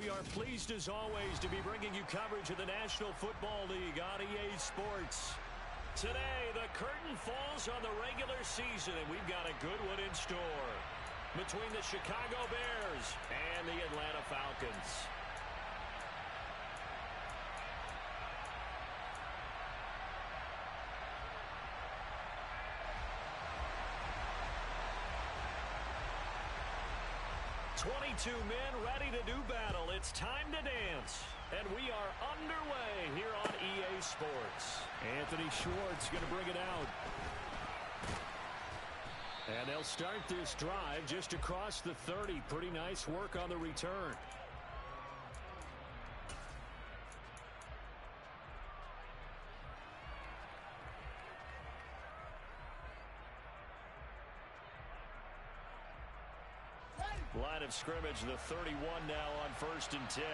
we are pleased as always to be bringing you coverage of the National Football League on EA Sports. Today, the curtain falls on the regular season, and we've got a good one in store between the Chicago Bears and the Atlanta Falcons. "22 men ready to do battle. It's time to dance." And we are underway here on EA Sports. Anthony Schwartz going to bring it out. And they'll start this drive just across the 30. Pretty nice work on the return. Line of scrimmage, the 31 now on 1st and 10.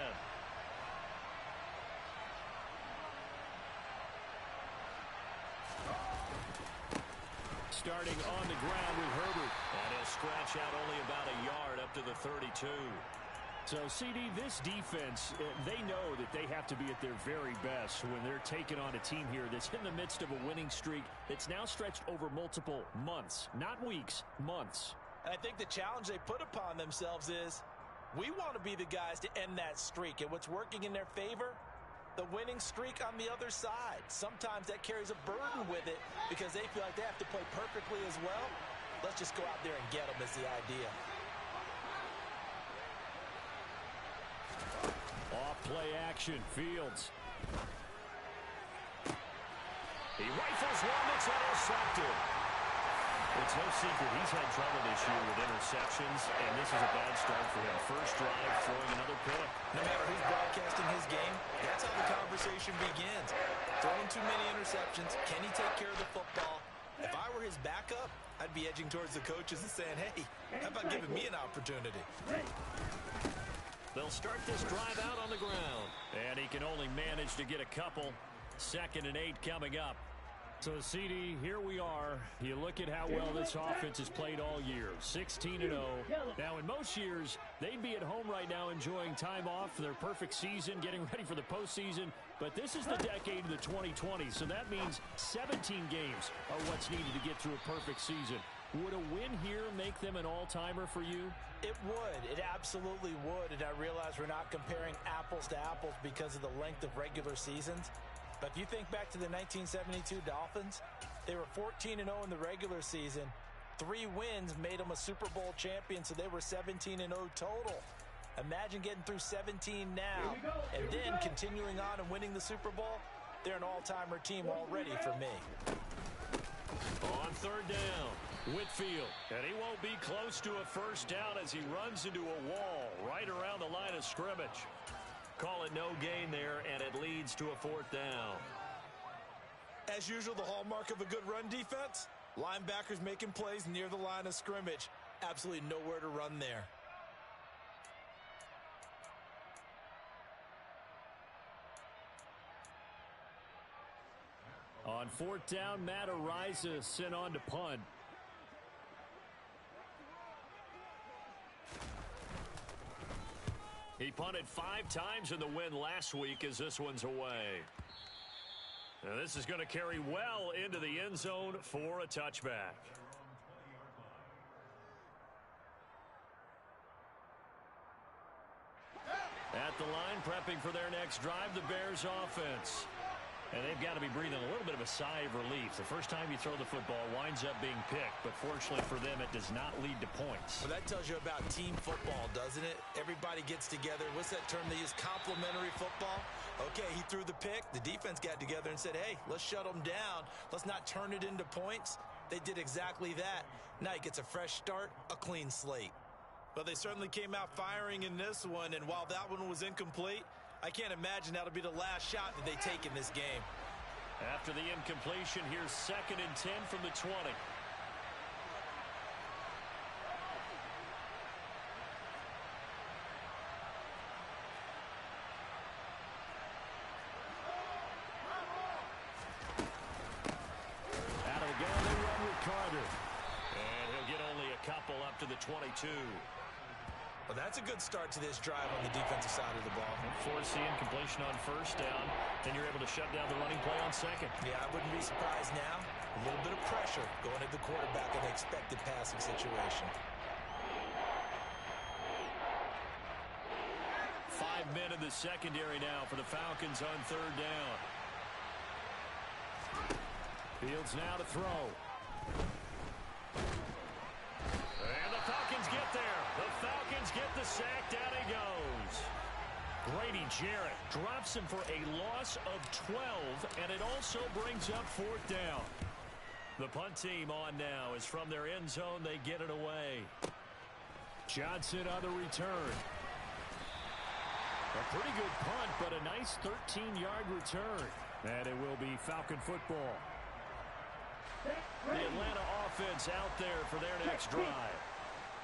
Starting on the ground with Herbert. And he'll scratch out only about a yard up to the 32. So, CD, this defense, they know that they have to be at their very best when they're taking on a team here that's in the midst of a winning streak that's now stretched over multiple months. Not weeks, months. And I think the challenge they put upon themselves is we want to be the guys to end that streak. And what's working in their favor? The winning streak on the other side. Sometimes that carries a burden with it because they feel like they have to play perfectly as well. Let's just go out there and get them is the idea. Off play action, Fields. He rifles one that's intercepted. It's no secret he's had trouble this year with interceptions, and this is a bad start for him. First drive, throwing another pick. No matter who's broadcasting his game, that's how the conversation begins. Throwing too many interceptions. Can he take care of the football? If I were his backup, I'd be edging towards the coaches and saying, hey, how about giving me an opportunity? They'll start this drive out on the ground. And he can only manage to get a couple. 2nd and 8 coming up. So, CD, here we are. You look at how well this offense has played all year, 16-0. Now, in most years, they'd be at home right now enjoying time off for their perfect season, getting ready for the postseason. But this is the decade of the 2020s, so that means 17 games are what's needed to get through a perfect season. Would a win here make them an all-timer for you? It would. It absolutely would. And I realize we're not comparing apples to apples because of the length of regular seasons. But if you think back to the 1972 Dolphins, they were 14-0 in the regular season. 3 wins made them a Super Bowl champion, so they were 17-0 total. Imagine getting through 17 now and then continuing on and winning the Super Bowl. They're an all-timer team already for me. On 3rd down, Whitfield. And he won't be close to a first down as he runs into a wall right around the line of scrimmage. Call it no gain there, and it leads to a 4th down. As usual, the hallmark of a good run defense, linebackers making plays near the line of scrimmage. Absolutely nowhere to run there. On 4th down, Matt Araiza sent on to punt. He punted 5 times in the win last week as this one's away. Now this is going to carry well into the end zone for a touchback. At the line, prepping for their next drive, the Bears offense. And they've got to be breathing a little bit of a sigh of relief. The first time you throw the football winds up being picked, but fortunately for them, it does not lead to points. Well, that tells you about team football, doesn't it? Everybody gets together. What's that term they use? Complementary football. Okay, he threw the pick. The defense got together and said, hey, let's shut them down. Let's not turn it into points. They did exactly that. Now he gets a fresh start, a clean slate. But they certainly came out firing in this one, and while that one was incomplete, I can't imagine that'll be the last shot that they take in this game. After the incompletion, here's 2nd and 10 from the 20. Out of the gun, they run with Carter. And he'll get only a couple up to the 22. Well, that's a good start to this drive on the defensive side of the ball. Forcing completion on first down. Then you're able to shut down the running play on second. Yeah, I wouldn't be surprised now. A little bit of pressure going at the quarterback in the expected passing situation. 5 men in the secondary now for the Falcons on third down. Fields now to throw. And the Falcons get there. The Falcons get the sack. Down he goes. Grady Jarrett drops him for a loss of 12, and it also brings up fourth down. The punt team on now is from their end zone. They get it away. Johnson on the return. A pretty good punt, but a nice 13-yard return. And it will be Falcon football. The Atlanta offense out there for their next drive.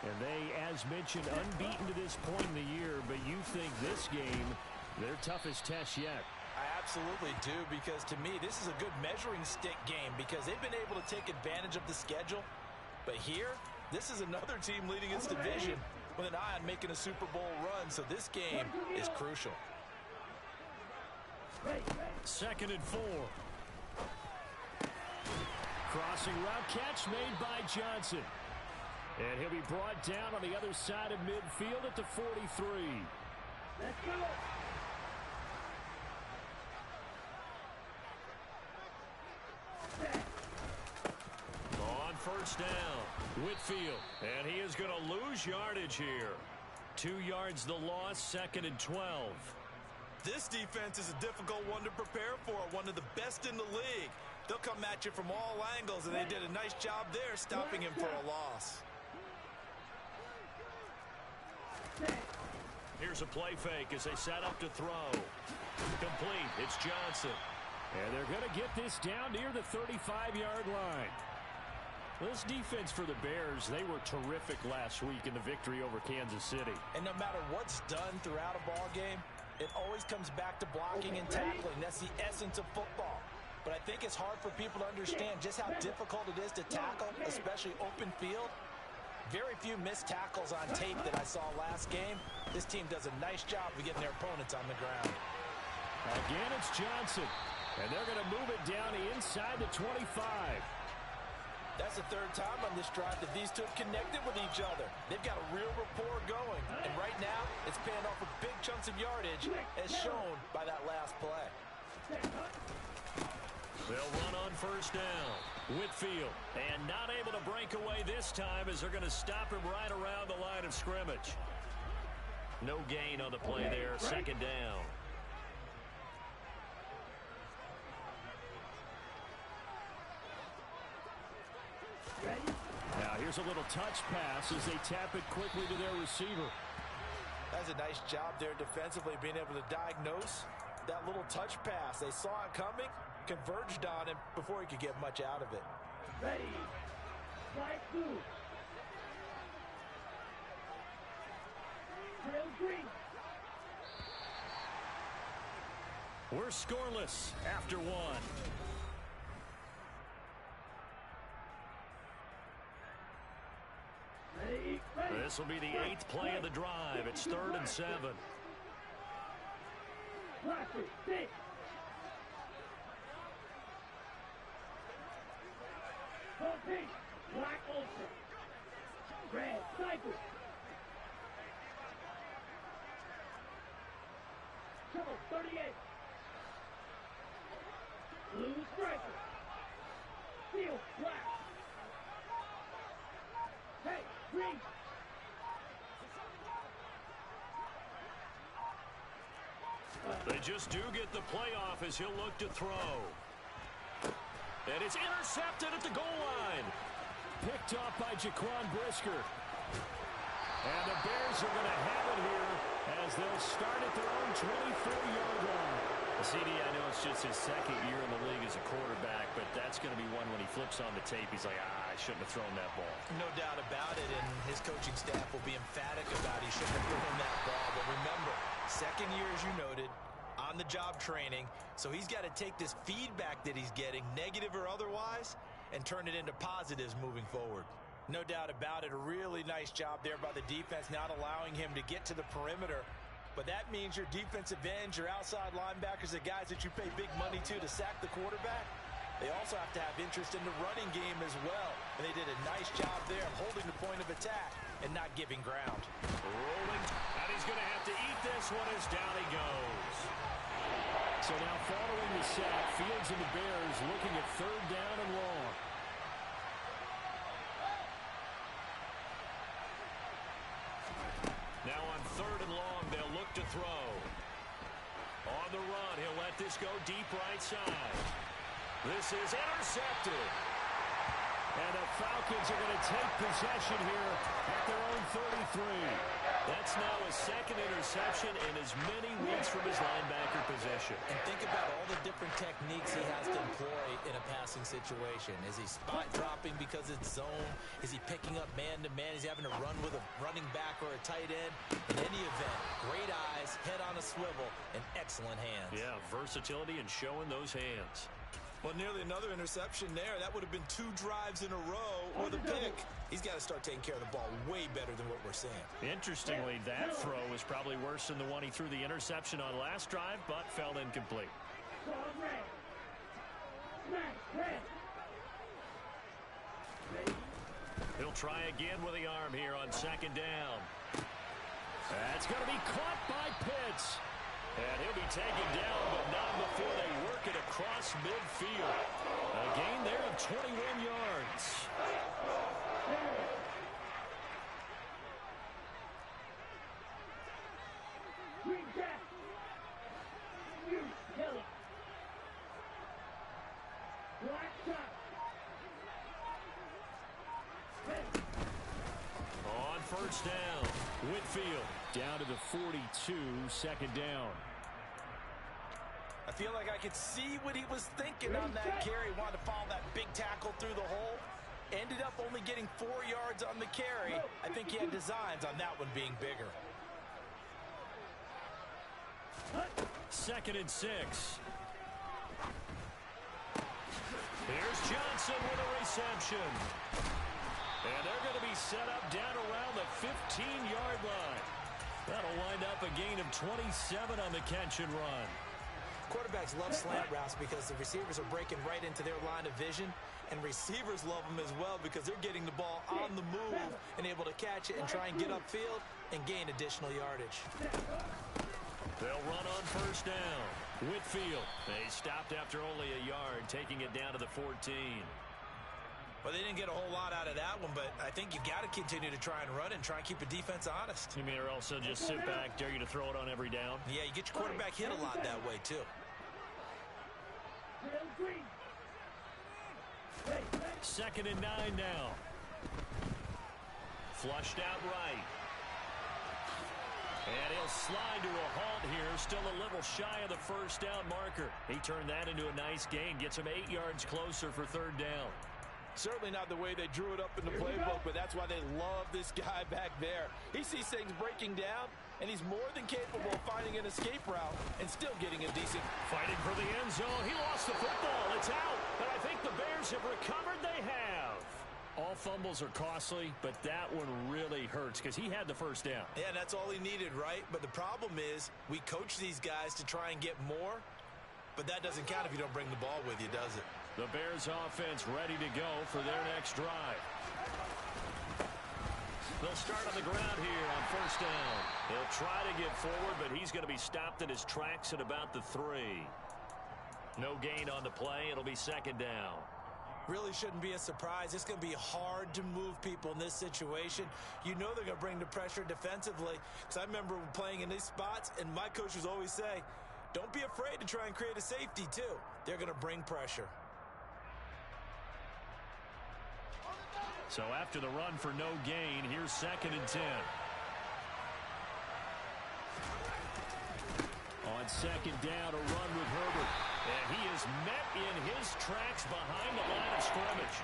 And they, as mentioned, unbeaten to this point in the year, but you think this game, their toughest test yet. I absolutely do, because to me, this is a good measuring stick game because they've been able to take advantage of the schedule. But here, this is another team leading its division with an eye on making a Super Bowl run, so this game is crucial. 2nd and 4. Crossing route catch made by Johnson. And he'll be brought down on the other side of midfield at the 43. Let's go. On first down, Whitfield. And he is going to lose yardage here. 2 yards the loss, 2nd and 12. This defense is a difficult one to prepare for, one of the best in the league. They'll come at you from all angles, and they did a nice job there stopping him for a loss. Here's a play fake as they set up to throw. Complete. It's Johnson. And they're going to get this down near the 35-yard line. This defense for the Bears, they were terrific last week in the victory over Kansas City. And no matter what's done throughout a ball game, it always comes back to blocking and tackling. That's the essence of football. But I think it's hard for people to understand just how difficult it is to tackle, especially open field. Very few missed tackles on tape that I saw last game. This team does a nice job of getting their opponents on the ground. Again, it's Johnson. And they're going to move it down inside the 25. That's the third time on this drive that these two have connected with each other. They've got a real rapport going. And right now, it's paying off with big chunks of yardage, as shown by that last play. They'll run on first down. Whitfield. And not able to break away this time as they're going to stop him right around the line of scrimmage. No gain on the play there. 2nd down. Now here's a little touch pass as they tap it quickly to their receiver. That's a nice job there defensively, being able to diagnose that little touch pass. They saw it coming, converged on him before he could get much out of it. Ready. Strike 2. Drill green. We're scoreless after 1. Ready. Ready. This will be the 8th play of the drive. It's 3rd and 7. Classic 6. Pink, black ultra. Red cycle. Trouble 38. Blue striker. Steel black. Hey, green. They just do get the playoff as he'll look to throw. And it's intercepted at the goal line. Picked off by Jaquan Brisker. And the Bears are going to have it here as they'll start at their own 24-yard line. CD, I know it's just his 2nd year in the league as a quarterback, but that's going to be one when he flips on the tape, he's like, I shouldn't have thrown that ball. No doubt about it, and his coaching staff will be emphatic about he shouldn't have thrown that ball. But remember, 2nd year, as you noted, on-the-job training, so he's got to take this feedback that he's getting, negative or otherwise, and turn it into positives moving forward. No doubt about it. A really nice job there by the defense, not allowing him to get to the perimeter. But that means your defensive ends, your outside linebackers, the guys that you pay big money to sack the quarterback, they also have to have interest in the running game as well. And they did a nice job there of holding the point of attack and not giving ground. Rolling, and he's going to have to eat this one as down he goes. So now following the sack, Fields and the Bears looking at third down and long. Now on third and long, they'll look to throw. On the run, he'll let this go deep right side. This is intercepted. And the Falcons are going to take possession here at their own 33. That's now his second interception in as many weeks from his linebacker position. And think about all the different techniques he has to employ in a passing situation. Is he spot dropping because it's zone? Is he picking up man-to-man? Is he having to run with a running back or a tight end? In any event, great eyes, head on a swivel, and excellent hands. Yeah, versatility and showing those hands. Well, nearly another interception there. That would have been 2 drives in a row with a pick. He's got to start taking care of the ball way better than what we're seeing. Interestingly, that throw was probably worse than the one he threw the interception on last drive, but fell incomplete. He'll try again with the arm here on second down. That's going to be caught by Pitts. And he'll be taken down, but not before they work it across midfield. A gain there of 21 yards. Green Jack. You Kelly. Black shot. On first down, Whitfield down to the 42, second down. I feel like I could see what he was thinking on that carry. Wanted to follow that big tackle through the hole. Ended up only getting 4 yards on the carry. I think he had designs on that one being bigger. Second and 6. Here's Johnson with a reception. And they're going to be set up down around the 15-yard line. That'll wind up a gain of 27 on the catch and run. Quarterbacks love slant routes because the receivers are breaking right into their line of vision, and receivers love them as well because they're getting the ball on the move and able to catch it and try and get upfield and gain additional yardage. They'll run on first down. Whitfield, they stopped after only a yard, taking it down to the 14. Well, they didn't get a whole lot out of that one, but I think you got to continue to try and run and try and keep a defense honest. You mean, or else they'll just sit back, dare you to throw it on every down? Yeah, you get your quarterback hit a lot that way, too. Second and 9 now. Flushed out right. And he'll slide to a halt here, still a little shy of the first down marker. He turned that into a nice gain, gets him 8 yards closer for third down. Certainly not the way they drew it up in the playbook, but that's why they love this guy back there. He sees things breaking down, and he's more than capable of finding an escape route and still getting a decent... Fighting for the end zone. He lost the football. It's out. And I think the Bears have recovered. They have. All fumbles are costly, but that one really hurts because he had the first down. Yeah, that's all he needed, right? But the problem is we coach these guys to try and get more, but that doesn't count if you don't bring the ball with you, does it? The Bears offense ready to go for their next drive. They'll start on the ground here on first down. He'll try to get forward, but he's going to be stopped in his tracks at about the 3. No gain on the play. It'll be second down. Really shouldn't be a surprise. It's going to be hard to move people in this situation. You know they're going to bring the pressure defensively. Because I remember playing in these spots, and my coaches always say, don't be afraid to try and create a safety, too. They're going to bring pressure. So after the run for no gain, here's second and 10. On second down, a run with Herbert. And he is met in his tracks behind the line of scrimmage.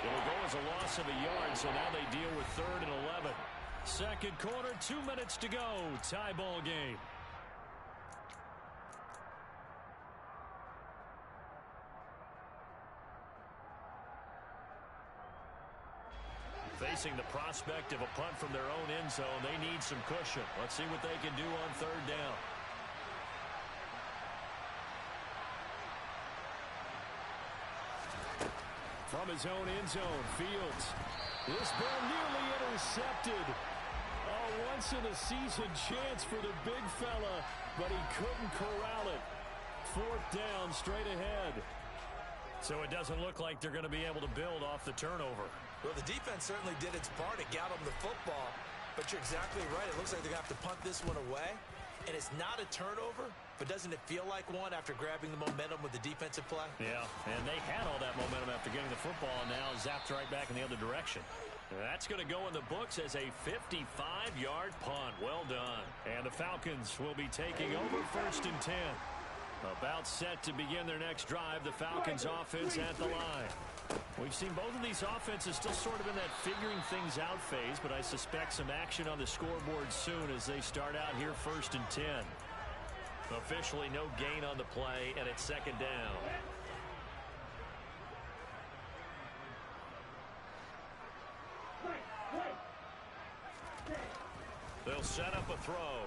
It'll go as a loss of a yard, so now they deal with third and 11. Second quarter, 2 minutes to go. Tie ball game. Facing the prospect of a punt from their own end zone, they need some cushion. Let's see what they can do on third down. From his own end zone, Fields. This ball nearly intercepted. A once-in-a-season chance for the big fella, but he couldn't corral it. Fourth down, straight ahead. So it doesn't look like they're going to be able to build off the turnover. Well, the defense certainly did its part to get them the football, but you're exactly right. It looks like they're going to have to punt this one away, and it's not a turnover, but doesn't it feel like one after grabbing the momentum with the defensive play? Yeah, and they had all that momentum after getting the football, and now zapped right back in the other direction. That's going to go in the books as a 55-yard punt. Well done. And the Falcons will be taking over first and 10. About set to begin their next drive, the Falcons offense at the line. We've seen both of these offenses still sort of in that figuring things out phase, but I suspect some action on the scoreboard soon as they start out here first and 10. Officially no gain on the play, and it's second down. They'll set up a throw.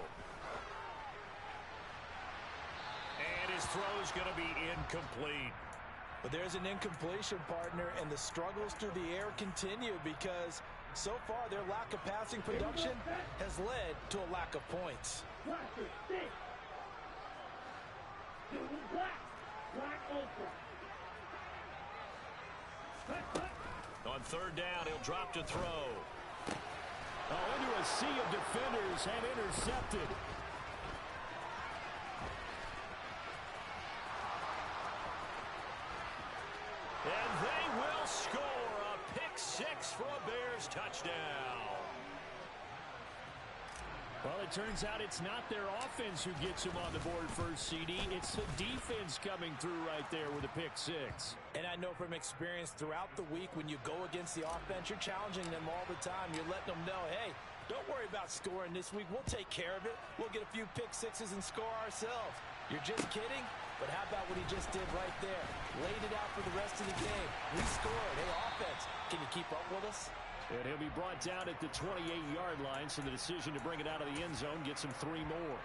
And his throw is going to be incomplete. But there's an incompletion, partner, and the struggles through the air continue because so far their lack of passing production has led to a lack of points. On third down, he'll drop to throw. Into a sea of defenders and intercepted. And they will score a pick six for a Bears touchdown. Well, it turns out it's not their offense who gets them on the board first, CD. It's the defense coming through right there with a pick six. And I know from experience throughout the week when you go against the offense, you're challenging them all the time. You're letting them know, hey, don't worry about scoring this week. We'll take care of it. We'll get a few pick sixes and score ourselves. You're just kidding? But how about what he just did right there? Laid it out for the rest of the game. We scored. Hey, offense, can you keep up with us? And he'll be brought down at the 28-yard line, so the decision to bring it out of the end zone gets him 3 more.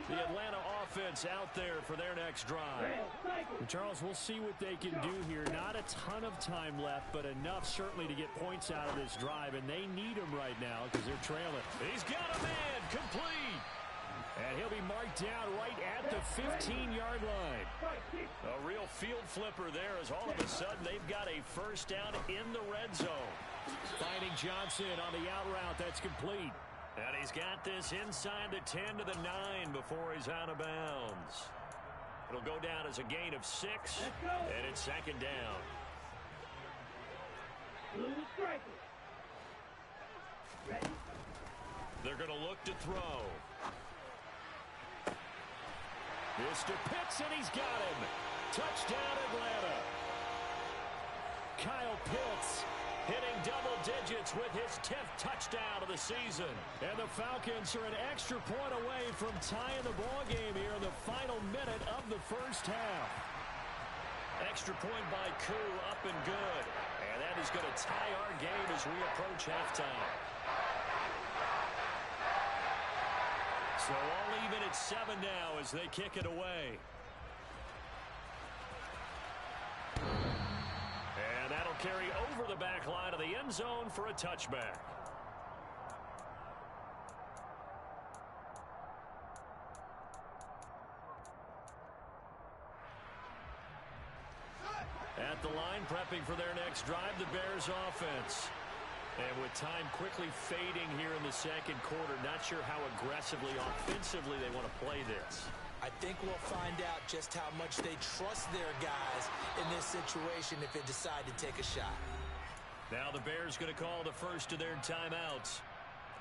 The Atlanta offense out there for their next drive. And Charles, we'll see what they can do here. Not a ton of time left, but enough certainly to get points out of this drive, and they need them right now because they're trailing. He's got a man, complete. And he'll be marked down right at the 15-yard line. A real field flipper there as all of a sudden they've got a first down in the red zone. Finding Johnson on the out route. That's complete. And he's got this inside the 10 to the 9 before he's out of bounds. It'll go down as a gain of 6, and it's second down. They're going to look to throw. This to Pitts, and he's got him. Touchdown, Atlanta. Kyle Pitts hitting double digits with his 10th touchdown of the season. And the Falcons are an extra point away from tying the ball game here in the final minute of the first half. Extra point by Koo, up and good. And that is going to tie our game as we approach halftime. So all even at 7 now as they kick it away. And that'll carry over the back line of the end zone for a touchback. At the line, prepping for their next drive, the Bears offense. And with time quickly fading here in the second quarter, not sure how aggressively, offensively they want to play this. I think we'll find out just how much they trust their guys in this situation if they decide to take a shot. Now the Bears going to call the first of their timeouts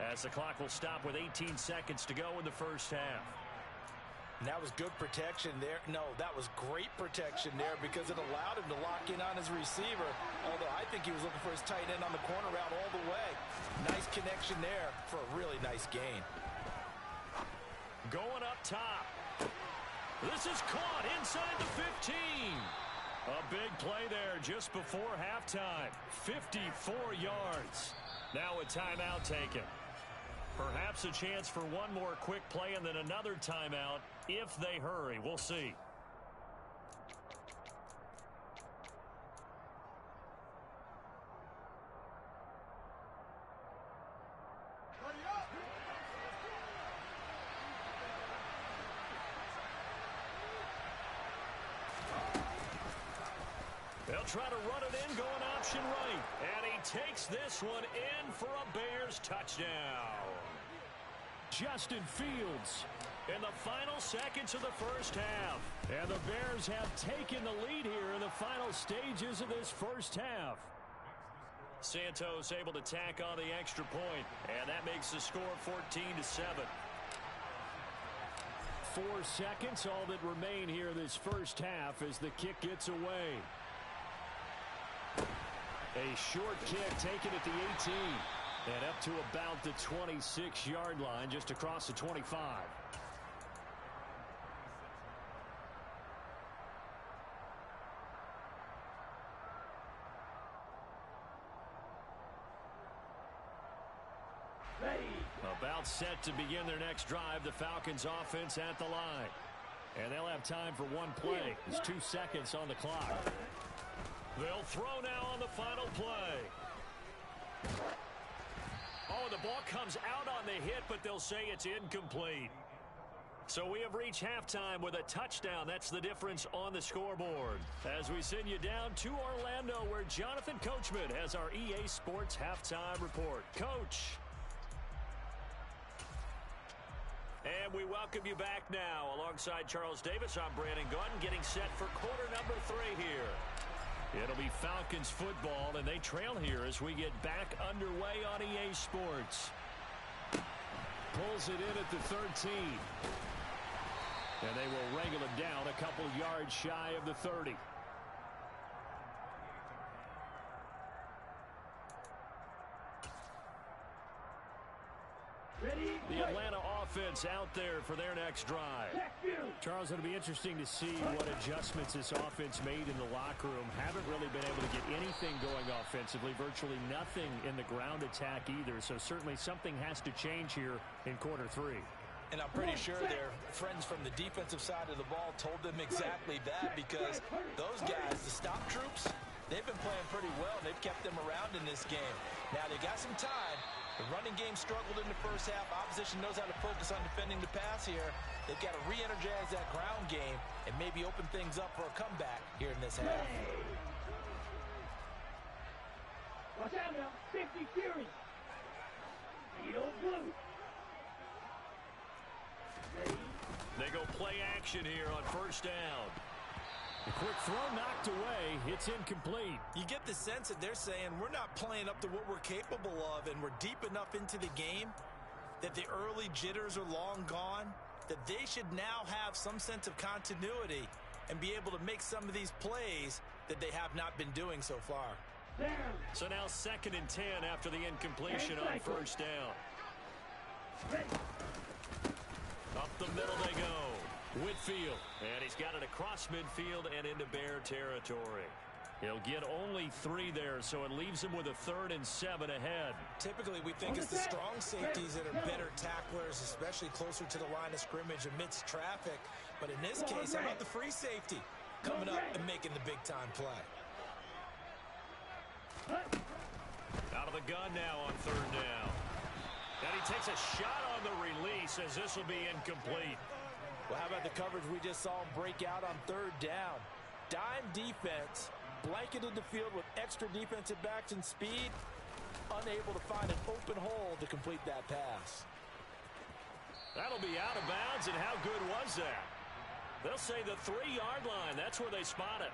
as the clock will stop with 18 seconds to go in the first half. And that was good protection there. No, that was great protection there because it allowed him to lock in on his receiver. Although I think he was looking for his tight end on the corner route all the way. Nice connection there for a really nice gain. Going up top. This is caught inside the 15. A big play there just before halftime. 54 yards. Now a timeout taken. Perhaps a chance for one more quick play and then another timeout if they hurry. We'll see. They'll try to run it in, going option right. And he takes this one in for a Bears touchdown. Justin Fields in the final seconds of the first half. And the Bears have taken the lead here in the final stages of this first half. Santos able to tack on the extra point, and that makes the score 14-7. 4 seconds, all that remain here this first half as the kick gets away. A short kick taken at the 18. And up to about the 26-yard line, just across the 25. Ready. About set to begin their next drive, the Falcons offense at the line. And they'll have time for one play. There's 2 seconds on the clock. They'll throw now on the final play. Oh, the ball comes out on the hit, but they'll say it's incomplete. So we have reached halftime with a touchdown. That's the difference on the scoreboard. As we send you down to Orlando, where Jonathan Coachman has our EA Sports halftime report. Coach. And we welcome you back now. Alongside Charles Davis, I'm Brandon Gaudin, getting set for quarter number 3 here. It'll be Falcons football, and they trail here as we get back underway on EA Sports. Pulls it in at the 13. And they will wrangle it down a couple yards shy of the 30. Ready. The Atlanta offense out there for their next drive. Charles, it'll be interesting to see what adjustments this offense made in the locker room. Haven't really been able to get anything going offensively. Virtually nothing in the ground attack either. So certainly something has to change here in quarter 3. And I'm pretty sure their friends from the defensive side of the ball told them exactly that, because those guys, the stop troops, they've been playing pretty well. They've kept them around in this game. Now they got some time. The running game struggled in the first half. Opposition knows how to focus on defending the pass here. They've got to re-energize that ground game and maybe open things up for a comeback here in this half. Watch out now. 50 Fury. Field blue. Ready. They go play action here on first down. The quick throw knocked away. It's incomplete. You get the sense that they're saying we're not playing up to what we're capable of, and we're deep enough into the game that the early jitters are long gone, that they should now have some sense of continuity and be able to make some of these plays that they have not been doing so far. Down. So now 2nd and 10 after the incompletion on first down. Ready. Up the middle they go. Whitfield, and he's got it across midfield and into Bear territory. He'll get only 3 there, so it leaves him with a 3rd and 7 ahead. Typically, we think it's the strong safeties that are better tacklers, especially closer to the line of scrimmage amidst traffic. But in this case, how about the free safety coming up and making the big-time play? Out of the gun now on 3rd down. And he takes a shot on the release as this will be incomplete. Well, how about the coverage we just saw him break out on 3rd down? Dime defense, blanketed the field with extra defensive backs and speed, unable to find an open hole to complete that pass. That'll be out of bounds, and how good was that? They'll say the 3-yard line. That's where they spot it.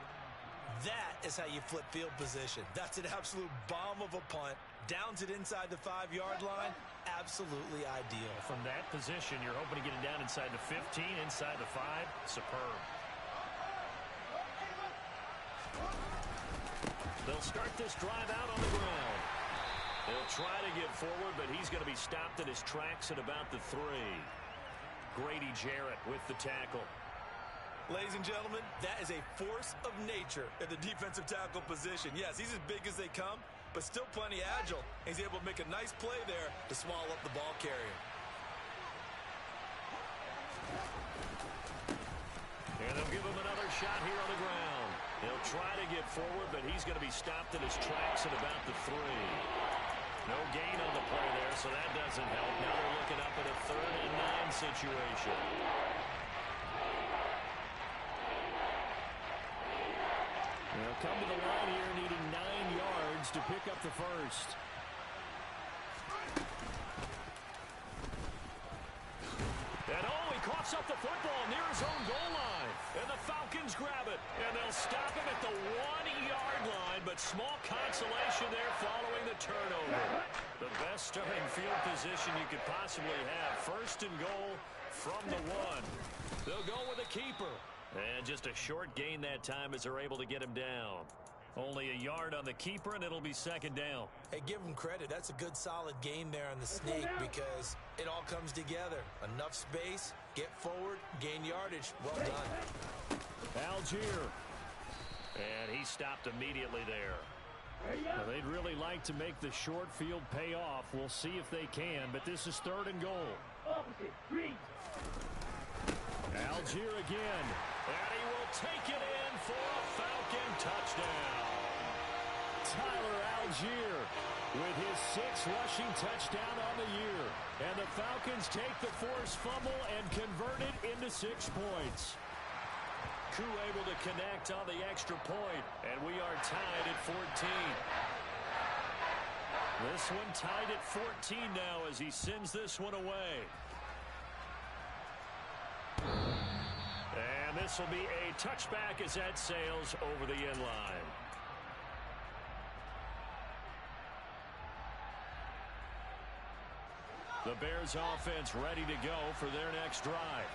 That is how you flip field position. That's an absolute bomb of a punt. Downs it inside the 5-yard line. Absolutely ideal. From that position, you're hoping to get it down inside the 15, inside the 5. Superb. They'll start this drive out on the ground. They'll try to get forward, but he's going to be stopped in his tracks at about the 3. Grady Jarrett with the tackle. Ladies and gentlemen, that is a force of nature at the defensive tackle position. Yes, he's as big as they come, but still plenty agile. He's able to make a nice play there to swallow up the ball carrier. And they'll give him another shot here on the ground. He'll try to get forward, but he's going to be stopped in his tracks at about the 3. No gain on the play there, so that doesn't help. Now they're looking up at a 3rd and 9 situation. They'll come to the line here needing 9 yards to pick up the first. And he coughs up the football near his own goal line. And the Falcons grab it. And they'll stop him at the 1-yard line, but small consolation there following the turnover. The best starting field position you could possibly have. 1st and goal from the 1. They'll go with a keeper. And just a short gain that time as they're able to get him down. Only a yard on the keeper, and it'll be 2nd down. Hey, give him credit. That's a good, solid gain there on the sneak because it all comes together. Enough space, get forward, gain yardage. Well done. Algier. And he stopped immediately there. Well, they'd really like to make the short field pay off. We'll see if they can, but this is 3rd and goal. Opposite, 3. Algier again. And he will take it in for a Falcon touchdown. Tyler Algier with his 6th rushing touchdown on the year. And the Falcons take the forced fumble and convert it into 6 points. Crew able to connect on the extra point. And we are tied at 14. This one tied at 14 now as he sends this one away. And this will be a touchback as that sails over the end line. The Bears offense ready to go for their next drive.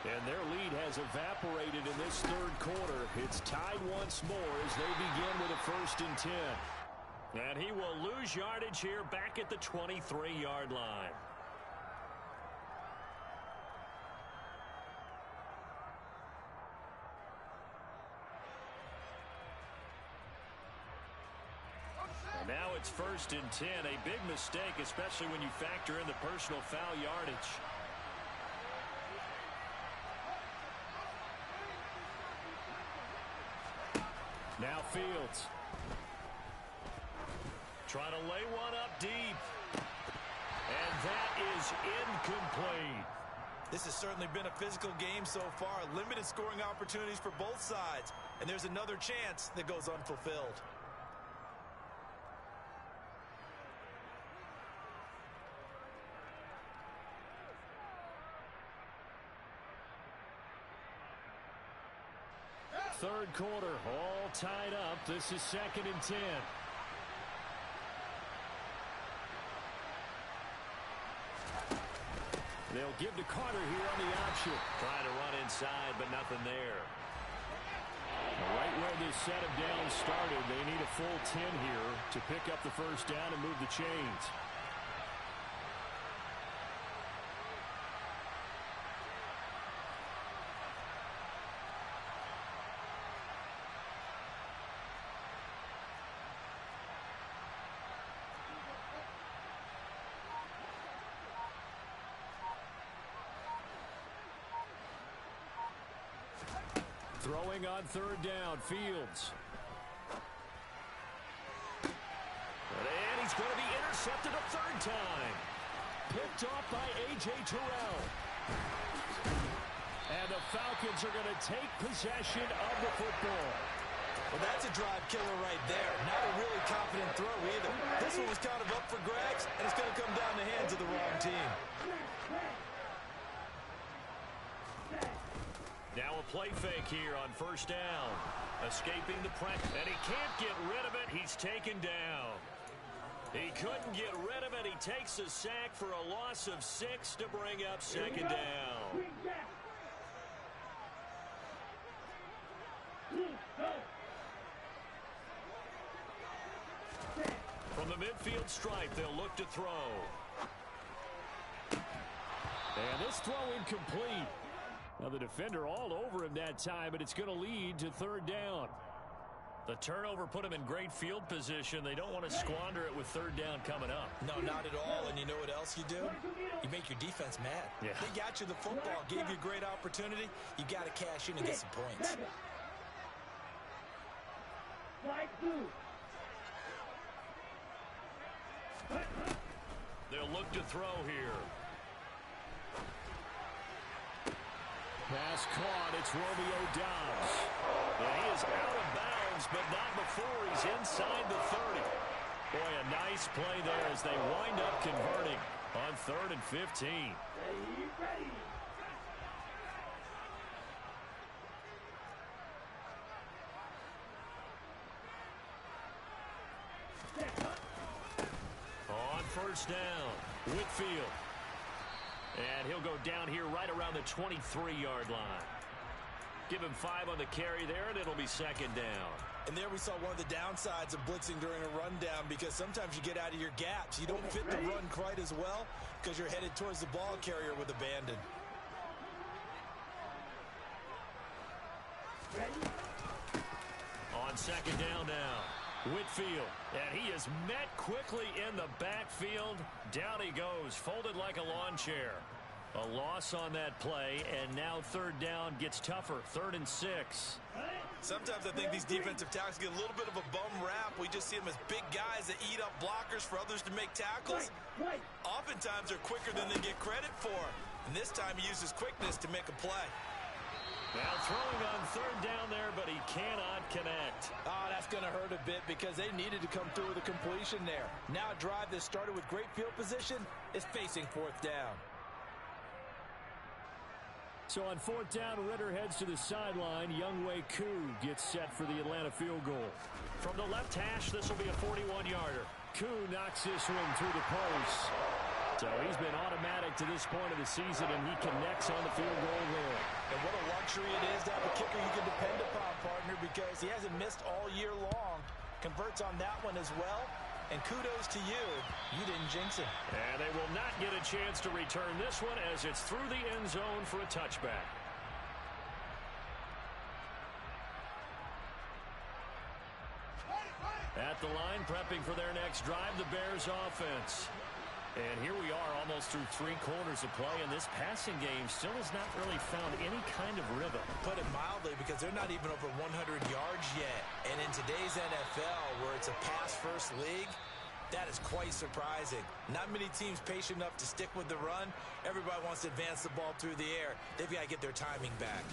And their lead has evaporated in this 3rd quarter. It's tied once more as they begin with a 1st and 10. And he will lose yardage here back at the 23-yard line. Now it's 1st and 10. A big mistake, especially when you factor in the personal foul yardage. Now Fields. Trying to lay one up deep. And that is incomplete. This has certainly been a physical game so far. Limited scoring opportunities for both sides. And there's another chance that goes unfulfilled. Third quarter, all tied up. This is 2nd and 10. They'll give to Carter here on the option. Trying to run inside, but nothing there. Right where this set of downs started, they need a full 10 here to pick up the 1st down and move the chains. Throwing on 3rd down, Fields. And he's going to be intercepted a 3rd time. Picked off by A.J. Terrell. And the Falcons are going to take possession of the football. Well, that's a drive killer right there. Not a really confident throw either. This one was kind of up for grabs, and it's going to come down the hands of the wrong team. Now a play fake here on 1st down. Escaping the pressure. And he can't get rid of it. He's taken down. He couldn't get rid of it. He takes a sack for a loss of 6 to bring up 2nd down. From the midfield stripe, they'll look to throw. And this throw incomplete. Now the defender all over him that time, but it's going to lead to third down. The turnover put him in great field position. They don't want to squander it with third down coming up. No, not at all. And you know what else you do? You make your defense mad. Yeah. They got you the football, gave you a great opportunity. You got to cash in and get some points. They'll look to throw here. Pass caught. It's Romeo Doubs. And he is out of bounds, but not before he's inside the 30. Boy, a nice play there as they wind up converting on 3rd and 15. On first down, Whitfield. And he'll go down here right around the 23-yard line. Give him 5 on the carry there, and it'll be second down. And there we saw one of the downsides of blitzing during a rundown, because sometimes you get out of your gaps. You don't fit the run quite as well because you're headed towards the ball carrier with abandon. On second down now, Whitfield. And he is met quickly in the backfield. Down he goes, folded like a lawn chair. A loss on that play, and now third down gets tougher. 3rd and 6. Sometimes I think these defensive tackles get a little bit of a bum rap. We just see them as big guys that eat up blockers for others to make tackles. Oftentimes they're quicker than they get credit for. And this time he uses quickness to make a play. Now throwing on third down there, but he cannot connect. Oh, that's going to hurt a bit because they needed to come through with a completion there. Now a drive that started with great field position is facing 4th down. So on 4th down, Ritter heads to the sideline. Younghoe Koo gets set for the Atlanta field goal. From the left hash, this will be a 41-yarder. Koo knocks this one through the post. So he's been automatic to this point of the season, and he connects on the field goal there. And what a luxury it is to have a kicker you can depend upon, partner, because he hasn't missed all year long. Converts on that one as well. And kudos to you. You didn't jinx it. And they will not get a chance to return this one as it's through the end zone for a touchback. At the line, prepping for their next drive, the Bears offense. And here we are almost through 3 quarters of play, and this passing game still has not really found any kind of rhythm. Put it mildly, because they're not even over 100 yards yet. And in today's NFL, where it's a pass-first league, that is quite surprising. Not many teams patient enough to stick with the run. Everybody wants to advance the ball through the air. They've got to get their timing back.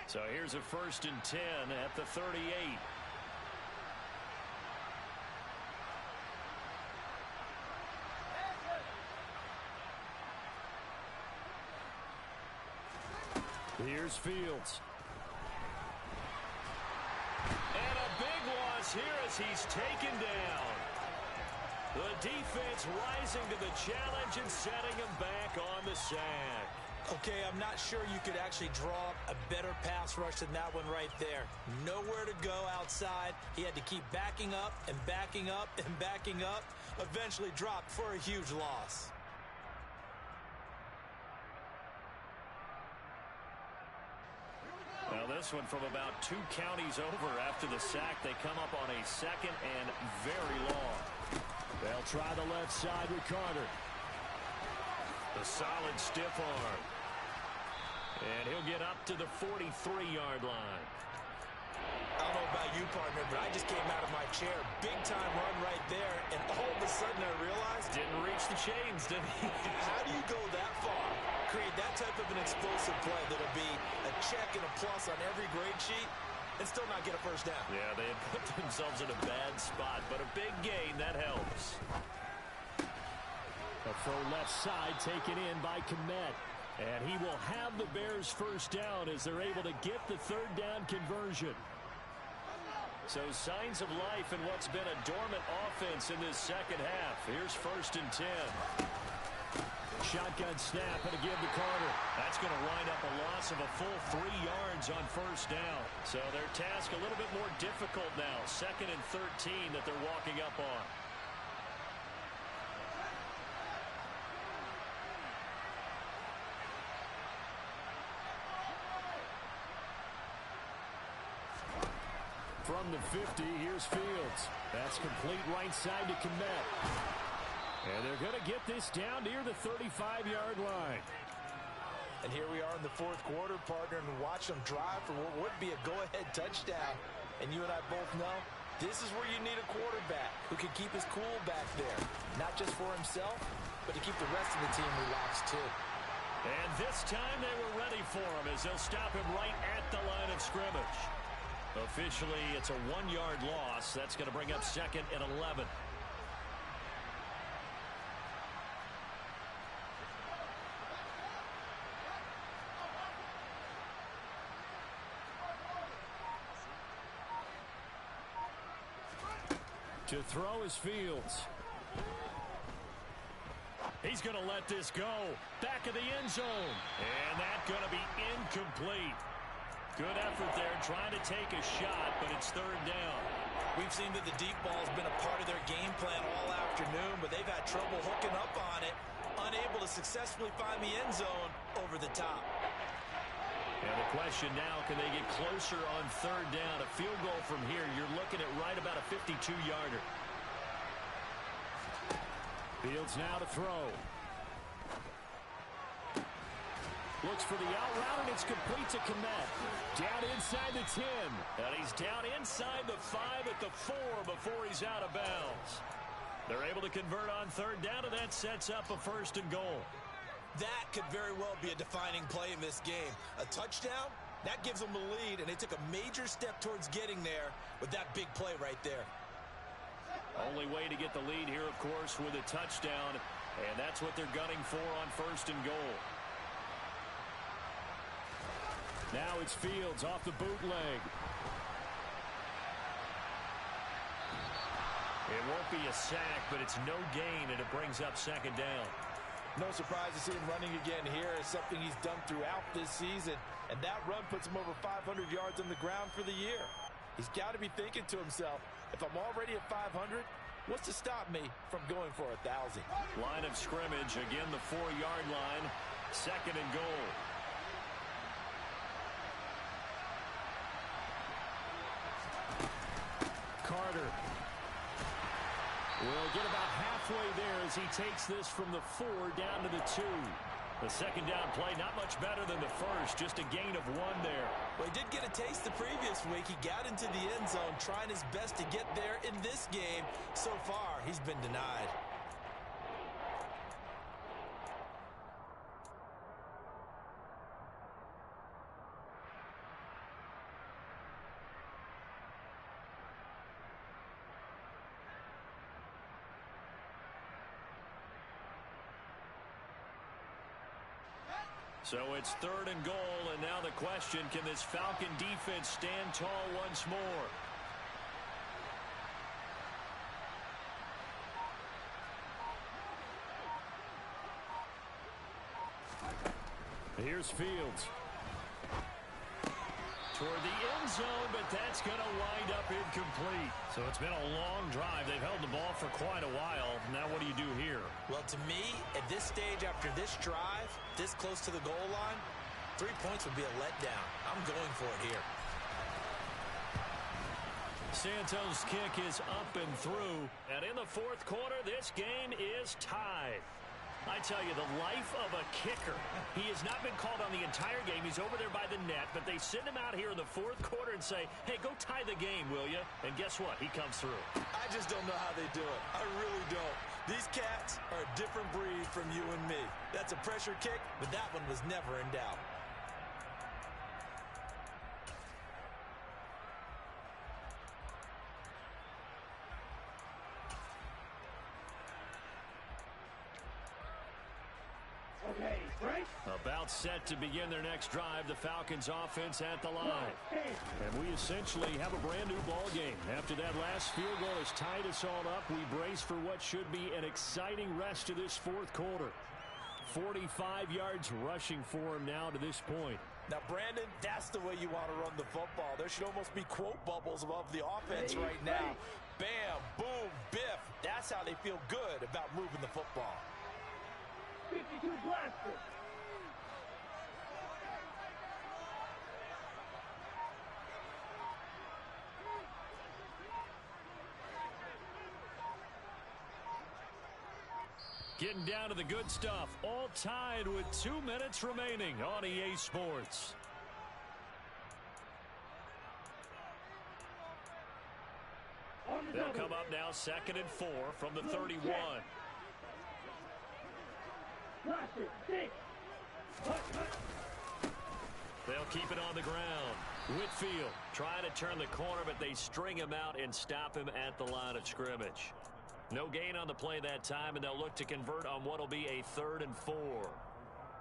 So here's a 1st and 10 at the 38. Here's Fields. And a big loss here as he's taken down. The defense rising to the challenge and setting him back on the sack. Okay, I'm not sure you could actually draw a better pass rush than that one right there. Nowhere to go outside. He had to keep backing up and backing up and backing up. Eventually dropped for a huge loss. Now this one from about 2 counties over after the sack. They come up on a 2nd and very long. They'll try the left side with Carter. The solid stiff arm. And he'll get up to the 43-yard line. I don't know about you, partner, but I just came out of my chair. Big-time run right there, and all of a sudden I realized... Didn't reach the chains, did he? How do you go that far? Create that type of an explosive play that'll be a check and a plus on every grade sheet and still not get a first down. Yeah, they had put themselves in a bad spot, but a big gain, that helps. A full left side taken in by Kmet. And he will have the Bears first down as they're able to get the third down conversion. So signs of life in what's been a dormant offense in this second half. Here's 1st and 10. Shotgun snap and a give to Carter. That's going to wind up a loss of a full 3 yards on first down. So their task a little bit more difficult now. 2nd and 13 that they're walking up on. from the 50. Here's Fields. That's complete right side to Kmet. And they're going to get this down near the 35-yard line. And here we are in the fourth quarter, partner, and watch them drive for what would be a go-ahead touchdown. And you and I both know this is where you need a quarterback who can keep his cool back there. Not just for himself, but to keep the rest of the team relaxed too. And this time they were ready for him as they'll stop him right at the line of scrimmage. Officially, it's a 1-yard loss. That's going to bring up 2nd and 11. To throw is Fields. He's going to let this go. Back of the end zone. And that's going to be incomplete. Good effort there trying to take a shot, but it's 3rd down. We've seen that the deep ball has been a part of their game plan all afternoon, but they've had trouble hooking up on it, unable to successfully find the end zone over the top. And the question now, can they get closer on 3rd down? A field goal from here, you're looking at right about a 52-yarder. Fields now to throw. Looks for the out route, and it's complete to Kmet. Down inside the 10. And he's down inside the 5 at the 4 before he's out of bounds. They're able to convert on 3rd down, and that sets up a 1st and goal. That could very well be a defining play in this game. A touchdown, that gives them the lead, and they took a major step towards getting there with that big play right there. Only way to get the lead here, of course, with a touchdown, and that's what they're gunning for on 1st and goal. Now it's Fields off the bootleg. It won't be a sack, but it's no gain, and it brings up 2nd down. No surprise to see him running again here. It's something he's done throughout this season. And that run puts him over 500 yards on the ground for the year. He's got to be thinking to himself, if I'm already at 500, what's to stop me from going for 1,000? Line of scrimmage, again the 4-yard line. 2nd and goal. Carter will get about halfway there as he takes this from the 4 down to the 2. The 2nd down play, not much better than the first, just a gain of 1 there. Well, he did get a taste the previous week. He got into the end zone, trying his best to get there in this game. So far, he's been denied. So it's 3rd and goal, and now the question, can this Falcon defense stand tall once more? Here's Fields. Toward the end zone, but that's going to wind up incomplete. So it's been a long drive. They've held the ball for quite a while. Now what do you do here? Well, to me, at this stage after this drive, this close to the goal line, 3 points would be a letdown. I'm going for it here. Santos' kick is up and through. And in the 4th quarter, this game is tied. I tell you, the life of a kicker. He has not been called on the entire game. He's over there by the net, but they send him out here in the 4th quarter and say, hey, go tie the game, will you? And guess what? He comes through. I just don't know how they do it. I really don't. These cats are a different breed from you and me. That's a pressure kick, but that one was never in doubt. Okay, Frank. About set to begin their next drive, the Falcons offense at the line. And we essentially have a brand new ball game. After that last field goal has tied us all up, we brace for what should be an exciting rest of this 4th quarter. 45 yards rushing for him now to this point. Now, Brandon, that's the way you want to run the football. There should almost be quote bubbles above the offense right now. Bam, boom, biff. That's how they feel good about moving the football. 52 blaster. Getting down to the good stuff. All tied with 2 minutes remaining on EA Sports. They'll come up now 2nd and 4 from the 31. They'll keep it on the ground. Whitfield trying to turn the corner, but they string him out and stop him at the line of scrimmage. No gain on the play that time, and they'll look to convert on what will be a 3rd and 4.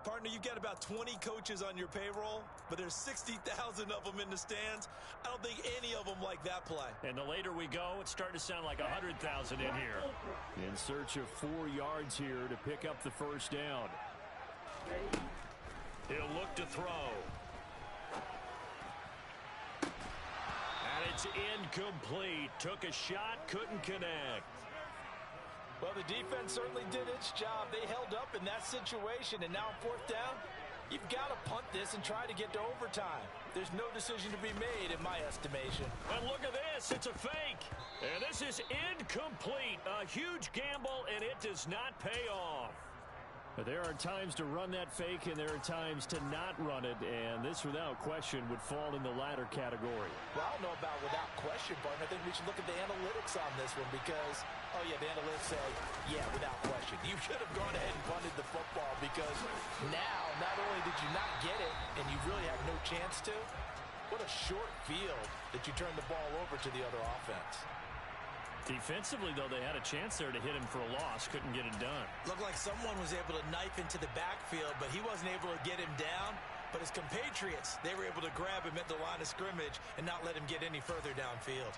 Partner, you've got about 20 coaches on your payroll, but there's 60,000 of them in the stands. I don't think any of them like that play. And the later we go, it's starting to sound like 100,000 in here. In search of 4 yards here to pick up the first down. He'll look to throw. And it's incomplete. Took a shot, couldn't connect. Well, the defense certainly did its job. They held up in that situation, and now on 4th down, you've got to punt this and try to get to overtime. There's no decision to be made in my estimation. And look at this. It's a fake. And this is incomplete. A huge gamble, and it does not pay off. There are times to run that fake, and there are times to not run it, and this, without question, would fall in the latter category. Well, I don't know about without question, partner. I think we should look at the analytics on this one because, oh, yeah, the analytics say, yeah, without question. You should have gone ahead and punted the football because now, not only did you not get it, and you really had no chance to, what a short field that you turned the ball over to the other offense. Defensively, though, they had a chance there to hit him for a loss. Couldn't get it done. Looked like someone was able to knife into the backfield, but he wasn't able to get him down. But his compatriots, they were able to grab him at the line of scrimmage and not let him get any further downfield.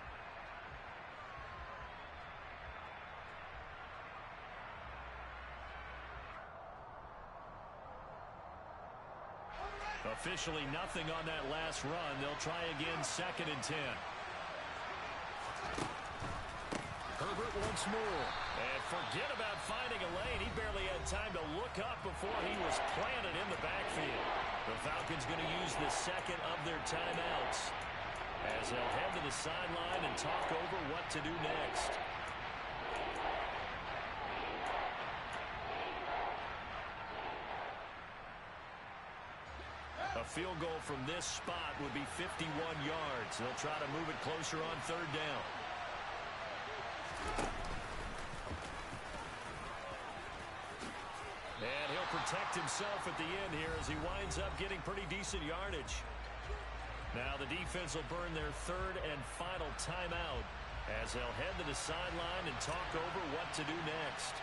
Officially nothing on that last run. They'll try again 2nd and 10. Herbert once more. And forget about finding a lane. He barely had time to look up before he was planted in the backfield. The Falcons going to use the 2nd of their timeouts as they'll head to the sideline and talk over what to do next. A field goal from this spot would be 51 yards. They'll try to move it closer on 3rd down. And he'll protect himself at the end here as he winds up getting pretty decent yardage. Now the defense will burn their 3rd and final timeout as they'll head to the sideline and talk over what to do next.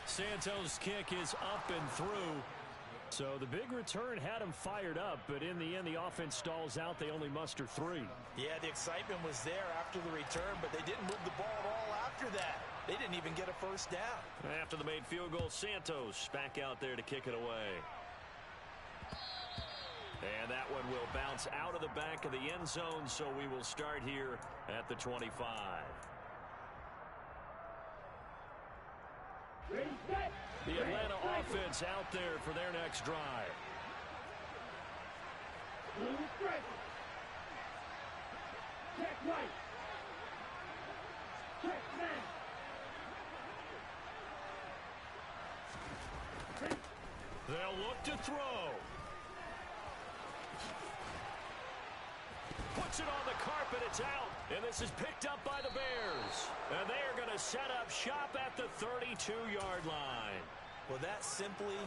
Santos' kick is up and through. So the big return had him fired up, but in the end, the offense stalls out. They only muster 3. Yeah, the excitement was there after the return, but they didn't move the ball at all after that. They didn't even get a first down. After the made field goal, Santos back out there to kick it away. And that one will bounce out of the back of the end zone, so we will start here at the 25. Ready, set. The Atlanta offense out there for their next drive. Blue striker. Check right. Check man. They'll look to throw. Puts it on the carpet. It's out. And this is picked up by the Bears. And they are going to set up shop at the 32-yard line. Well, that simply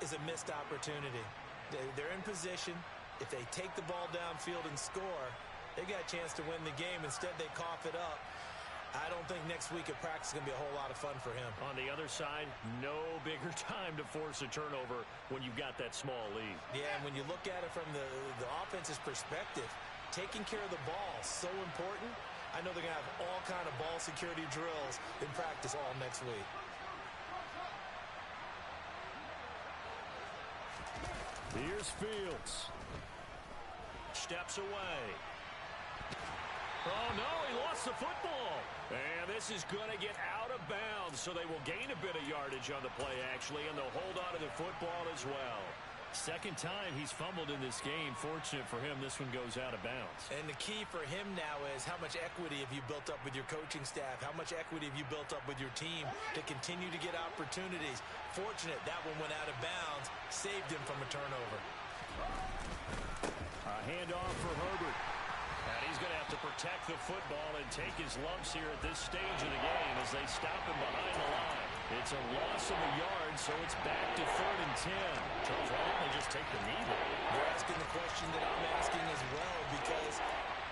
is a missed opportunity. They're in position. If they take the ball downfield and score, they got a chance to win the game. Instead, they cough it up. I don't think next week at practice is going to be a whole lot of fun for him. On the other side, no bigger time to force a turnover when you've got that small lead. Yeah, and when you look at it from the offense's perspective, taking care of the ball is so important. I know they're going to have all kind of ball security drills in practice all next week. Here's Fields. Steps away. Oh, no, he lost the football. And this is going to get out of bounds, so they will gain a bit of yardage on the play, actually, and they'll hold on to the football as well. Second time he's fumbled in this game. Fortunate for him, this one goes out of bounds. And the key for him now is how much equity have you built up with your coaching staff? How much equity have you built up with your team to continue to get opportunities? Fortunate that one went out of bounds, saved him from a turnover. A handoff for Herbert. And he's going to have to protect the football and take his lumps here at this stage of the game as they stop him behind the line. It's a loss of a yard, so it's back to 3rd and 10. Charles, why didn't they just take the knee there? You're asking the question that I'm asking as well, because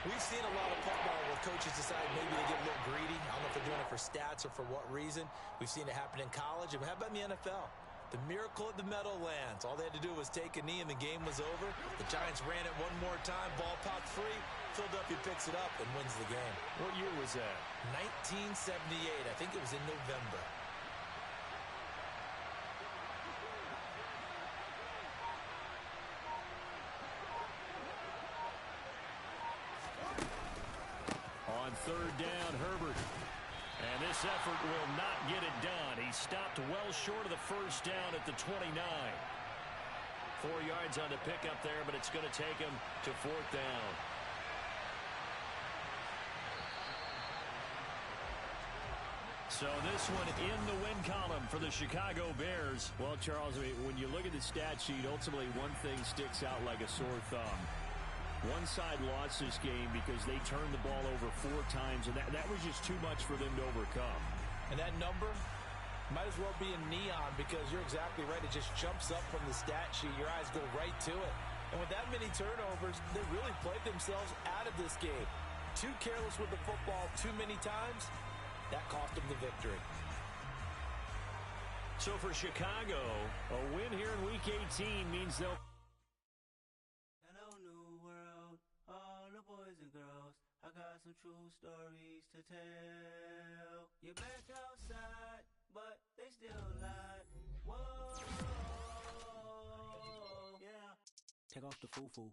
we've seen a lot of football where coaches decide maybe to get a little greedy. I don't know if they're doing it for stats or for what reason. We've seen it happen in college. And how about in the NFL? The miracle at the Meadowlands. All they had to do was take a knee and the game was over. The Giants ran it one more time. Ball popped free. Philadelphia picks it up and wins the game. What year was that? 1978. I think it was in November. On 3rd down, Herbert. And this effort will not get it done. He stopped well short of the first down at the 29. 4 yards on the pickup there, but it's going to take him to 4th down. So this one in the win column for the Chicago Bears. Well, Charles, when you look at the stat sheet, ultimately one thing sticks out like a sore thumb. One side lost this game because they turned the ball over 4 times, and that was just too much for them to overcome. And that number might as well be in neon, because you're exactly right. It just jumps up from the stat sheet. Your eyes go right to it. And with that many turnovers, they really played themselves out of this game. Too careless with the football too many times. That cost them the victory. So for Chicago, a win here in Week 18 means they'll... I got some true stories to tell. You're back outside, but they still lie. Whoa, yeah. Take off the foo-foo.